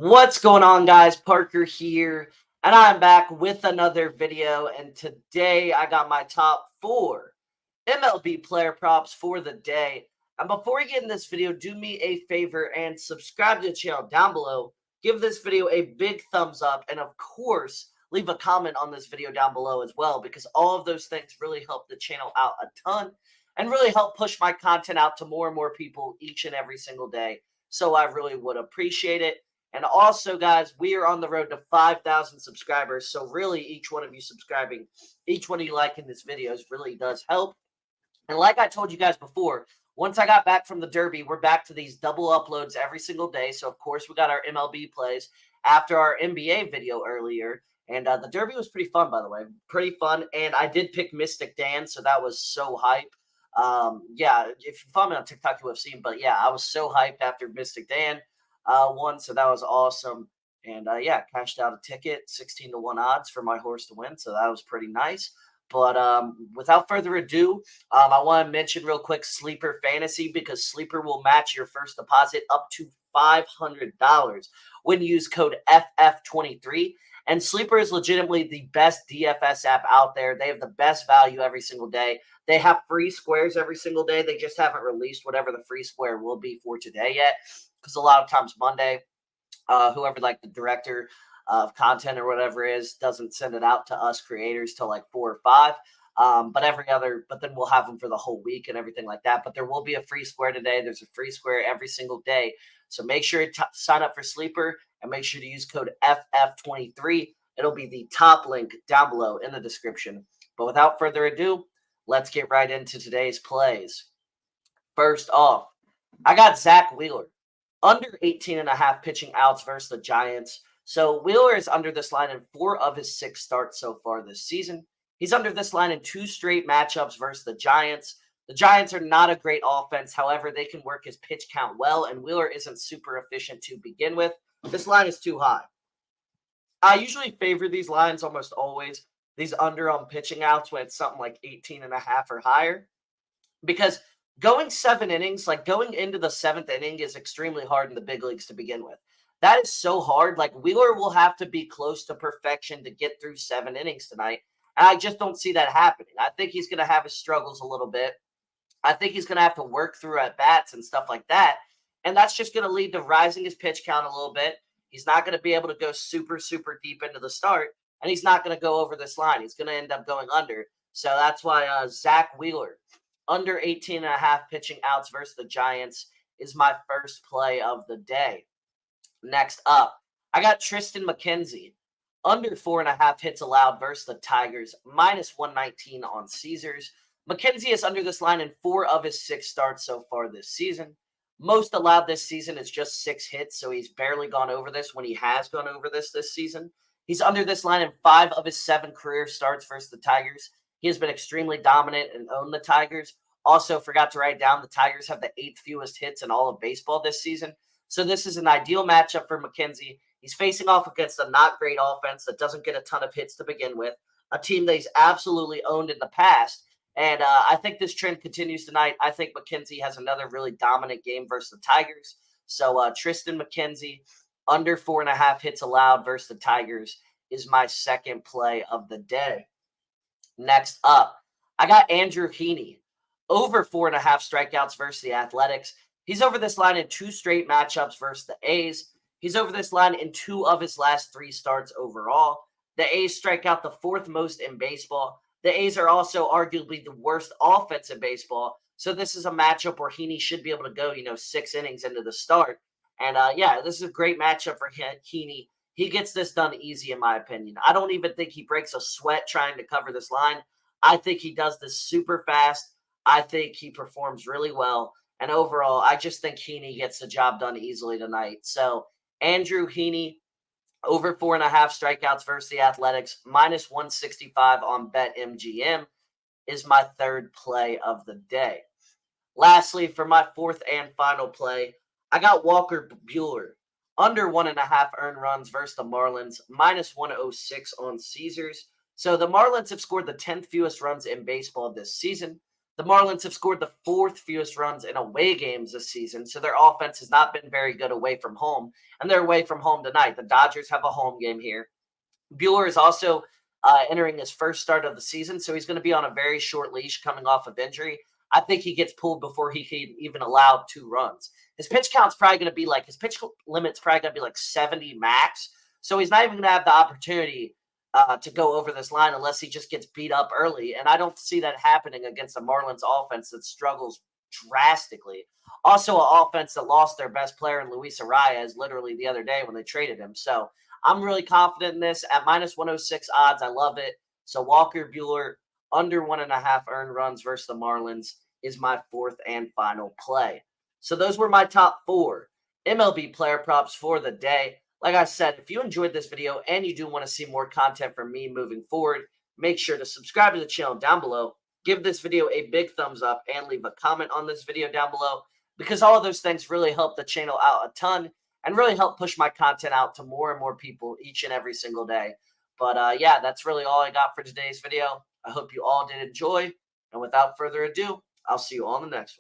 What's going on, guys? Parker here, and I'm back with another video. And today I got my top 4 MLB player props for the day. And before we get in this video, do me a favor and subscribe to the channel down below. Give this video a big thumbs up, and of course, leave a comment on this video down below as well, because all of those things really help the channel out a ton and really help push my content out to more and more people each and every single day. So I really would appreciate it. And also, guys, we are on the road to 5,000 subscribers. So really, each one of you subscribing, each one of you liking this videos really does help. And like I told you guys before, once I got back from the Derby, we're back to these double uploads every single day. So, of course, we got our MLB plays after our NBA video earlier. And the Derby was pretty fun, by the way. Pretty fun. And I did pick Mystic Dan, so that was so hype. Yeah, if you follow me on TikTok, you would have seen. But, yeah, I was so hyped after Mystic Dan won, so that was awesome. And yeah, cashed out a ticket, 16-1 odds for my horse to win, so that was pretty nice. But without further ado, I want to mention real quick Sleeper Fantasy, because Sleeper will match your first deposit up to $500 when you use code FF23. And Sleeper is legitimately the best DFS app out there. They have the best value every single day. They have free squares every single day. They just haven't released whatever the free square will be for today yet, because a lot of times Monday, whoever like the director of content or whatever is doesn't send it out to us creators till like 4 or 5. But then we'll have them for the whole week and everything like that. But there will be a free square today. There's a free square every single day. So make sure to sign up for Sleeper and make sure to use code FF23. It'll be the top link down below in the description. But without further ado, let's get right into today's plays. First off, I got Zack Wheeler under 18.5 pitching outs versus the Giants. So Wheeler is under this line in 4 of his 6 starts so far this season. He's under this line in 2 straight matchups versus the Giants. The Giants are not a great offense. However, they can work his pitch count well, and Wheeler isn't super efficient to begin with. This line is too high. I usually favor these lines almost always, these under on pitching outs when it's something like 18.5 or higher, because going 7 innings, like going into the 7th inning, is extremely hard in the big leagues to begin with. That is so hard. Like, Wheeler will have to be close to perfection to get through 7 innings tonight. And I just don't see that happening. I think he's going to have his struggles a little bit. I think he's going to have to work through at bats and stuff like that. And that's just going to lead to rising his pitch count a little bit. He's not going to be able to go super, super deep into the start. And he's not going to go over this line. He's going to end up going under. So that's why Zack Wheeler, under 18.5 pitching outs versus the Giants, is my first play of the day. Next up, I got Tristan McKenzie, under 4.5 hits allowed versus the Tigers, minus 119 on Caesars. McKenzie is under this line in 4 of his 6 starts so far this season. Most allowed this season is just 6 hits, so he's barely gone over this when he has gone over this season. He's under this line in 5 of his 7 career starts versus the Tigers. He has been extremely dominant and owned the Tigers. Also, forgot to write down, the Tigers have the 8th fewest hits in all of baseball this season. So this is an ideal matchup for McKenzie. He's facing off against a not great offense that doesn't get a ton of hits to begin with, a team that he's absolutely owned in the past. And I think this trend continues tonight. I think McKenzie has another really dominant game versus the Tigers. So Tristan McKenzie, under 4.5 hits allowed versus the Tigers, is my second play of the day. Next up, I got Andrew Heeney, over 4.5 strikeouts versus the Athletics. He's over this line in 2 straight matchups versus the A's. He's over this line in 2 of his last 3 starts overall. The A's strike out the 4th most in baseball. The A's are also arguably the worst offense in baseball. So this is a matchup where Heeney should be able to go, 6 innings into the start. And yeah, this is a great matchup for Heeney. He gets this done easy, in my opinion. I don't even think he breaks a sweat trying to cover this line. I think he does this super fast. I think he performs really well. And overall, I just think Heeney gets the job done easily tonight. So Andrew Heeney, over 4.5 strikeouts versus the Athletics, minus 165 on BetMGM, is my third play of the day. Lastly, for my 4th and final play, I got Walker Buer, under 1.5 earned runs versus the Marlins, minus 106 on Caesars. So the Marlins have scored the 10th fewest runs in baseball this season. The Marlins have scored the fourth fewest runs in away games this season, so their offense has not been very good away from home, and they're away from home tonight. The Dodgers have a home game here. Buer is also entering his first start of the season, so he's going to be on a very short leash coming off of injury. I think he gets pulled before he can even allow 2 runs. His pitch count's probably going to be like, his pitch limit's probably going to be like 70 max, so he's not even going to have the opportunity to go over this line unless he just gets beat up early. And I don't see that happening against the Marlins offense that struggles drastically. Also, an offense that lost their best player in Luis Arias literally the other day when they traded him. So I'm really confident in this at minus 106 odds. I love it. So Walker Buehler under 1.5 earned runs versus the Marlins is my fourth and final play. So those were my top 4 MLB player props for the day. Like I said, if you enjoyed this video and you do want to see more content from me moving forward, make sure to subscribe to the channel down below, give this video a big thumbs up, and leave a comment on this video down below, because all of those things really help the channel out a ton and really help push my content out to more and more people each and every single day. But yeah, that's really all I got for today's video. I hope you all did enjoy, and without further ado, I'll see you all in the next one.